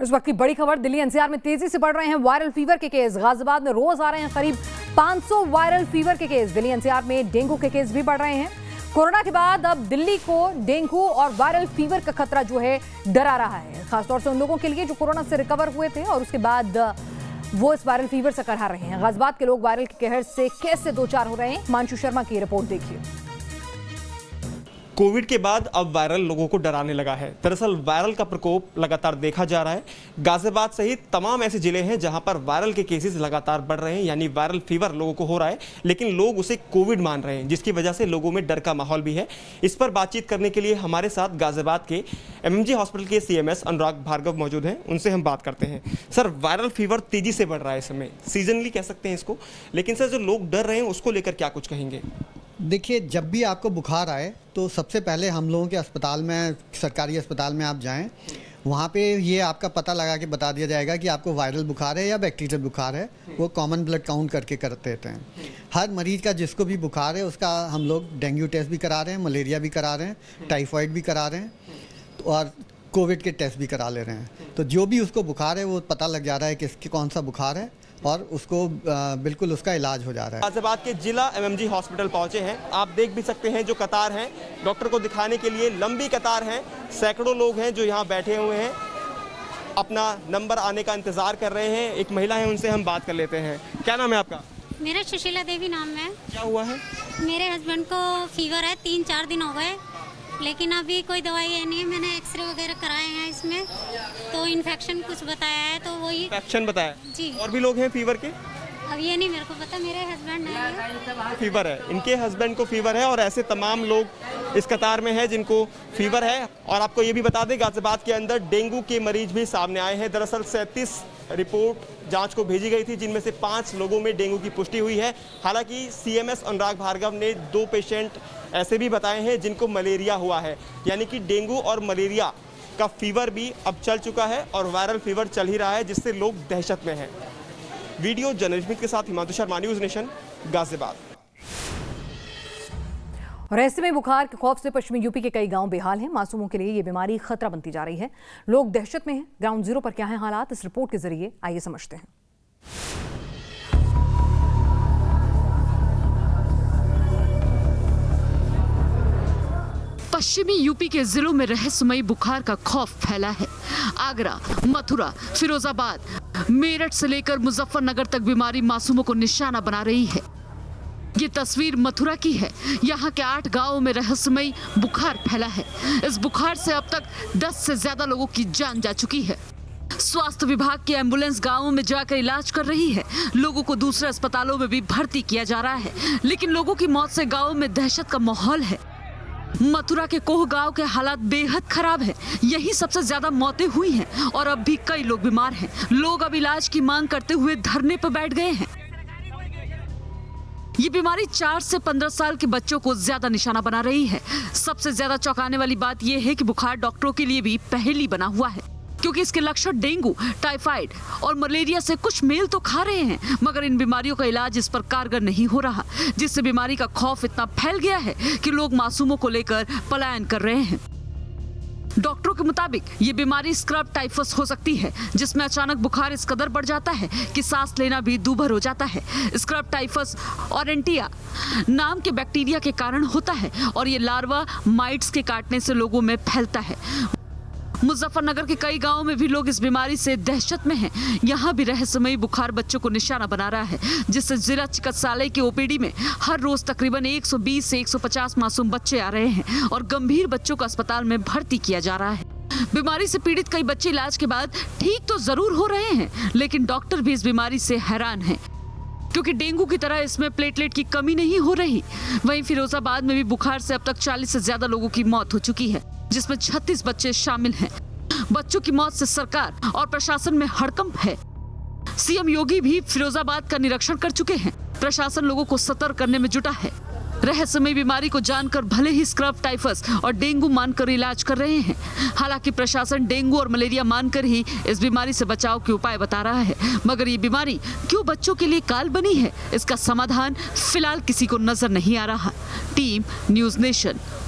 इस वक्त की बड़ी खबर, दिल्ली एनसीआर में तेजी से बढ़ रहे हैं वायरल फीवर के केस। गाजियाबाद में रोज आ रहे हैं करीब 500 वायरल फीवर के केस। दिल्ली एनसीआर में डेंगू के केस भी बढ़ रहे हैं। कोरोना के बाद अब दिल्ली को डेंगू और वायरल फीवर का खतरा जो है डरा रहा है, खासतौर से उन लोगों के लिए जो कोरोना से रिकवर हुए थे और उसके बाद वो इस वायरल फीवर से करहा रहे हैं। गाजियाबाद के लोग वायरल के कहर से कैसे दो चार हो रहे हैं, हिमांशु शर्मा की रिपोर्ट देखिए। कोविड के बाद अब वायरल लोगों को डराने लगा है। दरअसल वायरल का प्रकोप लगातार देखा जा रहा है। गाजियाबाद सहित तमाम ऐसे जिले हैं जहां पर वायरल के केसेस लगातार बढ़ रहे हैं, यानी वायरल फीवर लोगों को हो रहा है, लेकिन लोग उसे कोविड मान रहे हैं, जिसकी वजह से लोगों में डर का माहौल भी है। इस पर बातचीत करने के लिए हमारे साथ गाजियाबाद के एमएमजी हॉस्पिटल के सीएमएस अनुराग भार्गव मौजूद हैं। उनसे हम बात करते हैं। सर, वायरल फीवर तेजी से बढ़ रहा है इस समय, सीजनली कह सकते हैं इसको, लेकिन सर जो लोग डर रहे हैं उसको लेकर क्या कुछ कहेंगे? देखिए, जब भी आपको बुखार आए तो सबसे पहले हम लोगों के अस्पताल में, सरकारी अस्पताल में आप जाएं, वहाँ पे ये आपका पता लगा के बता दिया जाएगा कि आपको वायरल बुखार है या बैक्टीरियल बुखार है। वो कॉमन ब्लड काउंट करके करते रहते हैं। हर मरीज का जिसको भी बुखार है उसका हम लोग डेंगू टेस्ट भी करा रहे हैं, मलेरिया भी करा रहे हैं, टाइफाइड भी करा रहे हैं और कोविड के टेस्ट भी करा ले रहे हैं। तो जो भी उसको बुखार है वो पता लग जा रहा है कि इसके कौन सा बुखार है और उसको बिल्कुल उसका इलाज हो जा रहा है। गाजियाबाद के जिला एमएमजी हॉस्पिटल पहुंचे हैं। आप देख भी सकते हैं जो कतार है डॉक्टर को दिखाने के लिए, लंबी कतार है। सैकड़ों लोग हैं जो यहाँ बैठे हुए हैं, अपना नंबर आने का इंतजार कर रहे हैं। एक महिला है, उनसे हम बात कर लेते हैं। क्या नाम है आपका? मेरा सुशीला देवी नाम है। क्या हुआ है? मेरे हस्बैंड को फीवर है, 3-4 दिन हो गए, लेकिन अभी कोई दवाई है नहीं। मैंने एक्सरे वगैरह कराए हैं इसमें, तो इन्फेक्शन कुछ बताया है, तो वही इन्फेक्शन बताया जी। और भी लोग हैं फीवर के? अब ये नहीं मेरे को पता, मेरे हस्बैंड है फीवर है, इनके हस्बैंड को फीवर है और ऐसे तमाम लोग इस कतार में है जिनको फीवर है। और आपको ये भी बता दें, गाजियाबाद के अंदर डेंगू के मरीज भी सामने आए हैं। दरअसल 37 रिपोर्ट जांच को भेजी गई थी, जिनमें से 5 लोगों में डेंगू की पुष्टि हुई है। हालांकि सीएमएस अनुराग भार्गव ने 2 पेशेंट ऐसे भी बताए हैं जिनको मलेरिया हुआ है, यानी कि डेंगू और मलेरिया का फीवर भी अब चल चुका है और वायरल फीवर चल ही रहा है, जिससे लोग दहशत में हैं। वीडियो जर्नलिस्ट के साथ हिमांशु शर्मा, न्यूज़ नेशन, गाजियाबाद। और ऐसे में बुखार के खौफ से पश्चिमी यूपी के कई गांव बेहाल हैं। मासूमों के लिए ये बीमारी खतरा बनती जा रही है, लोग दहशत में हैं। ग्राउंड जीरो पर क्या है हालात, इस रिपोर्ट के जरिए आइए समझते हैं। पश्चिमी यूपी के जिलों में रहस्यमयी बुखार का खौफ फैला है। आगरा, मथुरा, फिरोजाबाद, मेरठ से लेकर मुजफ्फरनगर तक बीमारी मासूमों को निशाना बना रही है। ये तस्वीर मथुरा की है। यहाँ के 8 गांवों में रहस्यमयी बुखार फैला है। इस बुखार से अब तक 10 से ज्यादा लोगों की जान जा चुकी है। स्वास्थ्य विभाग की एम्बुलेंस गांवों में जाकर इलाज कर रही है। लोगों को दूसरे अस्पतालों में भी भर्ती किया जा रहा है, लेकिन लोगों की मौत से गाँव में दहशत का माहौल है। मथुरा के कोह गांव के हालात बेहद खराब है। यही सबसे ज्यादा मौतें हुई हैं और अब भी कई लोग बीमार हैं। लोग अब इलाज की मांग करते हुए धरने पर बैठ गए हैं। ये बीमारी 4 से 15 साल के बच्चों को ज्यादा निशाना बना रही है। सबसे ज्यादा चौंकाने वाली बात यह है कि बुखार डॉक्टरों के लिए भी पहेली बना हुआ है, क्योंकि इसके लक्षण डेंगू, टाइफाइड और मलेरिया से कुछ मेल तो खा रहे हैं, मगर इन बीमारियों का इलाज इस पर कारगर नहीं हो रहा, जिससे बीमारी का खौफ इतना फैल गया है कि लोग मासूमों को लेकर पलायन कर रहे हैं। डॉक्टरों के मुताबिक ये बीमारी स्क्रब टाइफस हो सकती है, जिसमें अचानक बुखार इस कदर बढ़ जाता है कि सांस लेना भी दूभर हो जाता है। स्क्रब टाइफस ऑरेंटिया नाम के बैक्टीरिया के कारण होता है और ये लार्वा माइट्स के काटने से लोगों में फैलता है। मुजफ्फरनगर के कई गांवों में भी लोग इस बीमारी से दहशत में हैं। यहाँ भी रहस्यमयी बुखार बच्चों को निशाना बना रहा है, जिससे जिला चिकित्सालय के ओपीडी में हर रोज तकरीबन 120 से 150 मासूम बच्चे आ रहे हैं और गंभीर बच्चों को अस्पताल में भर्ती किया जा रहा है। बीमारी से पीड़ित कई बच्चे इलाज के बाद ठीक तो जरूर हो रहे हैं, लेकिन डॉक्टर भी इस बीमारी से हैरान है, क्योंकि डेंगू की तरह इसमें प्लेटलेट की कमी नहीं हो रही। वहीं फिरोजाबाद में भी बुखार से अब तक 40 से ज्यादा लोगों की मौत हो चुकी है, जिसमें 36 बच्चे शामिल हैं। बच्चों की मौत से सरकार और प्रशासन में हड़कंप है। सीएम योगी भी फिरोजाबाद का निरीक्षण कर चुके हैं। प्रशासन लोगों को सतर्क करने में जुटा है। रहस्यमयी बीमारी को जानकर भले ही स्क्रब टाइफस और डेंगू मानकर इलाज कर रहे हैं, हालांकि प्रशासन डेंगू और मलेरिया मानकर ही इस बीमारी से बचाव के उपाय बता रहा है, मगर ये बीमारी क्यों बच्चों के लिए काल बनी है, इसका समाधान फिलहाल किसी को नजर नहीं आ रहा। Team news nation,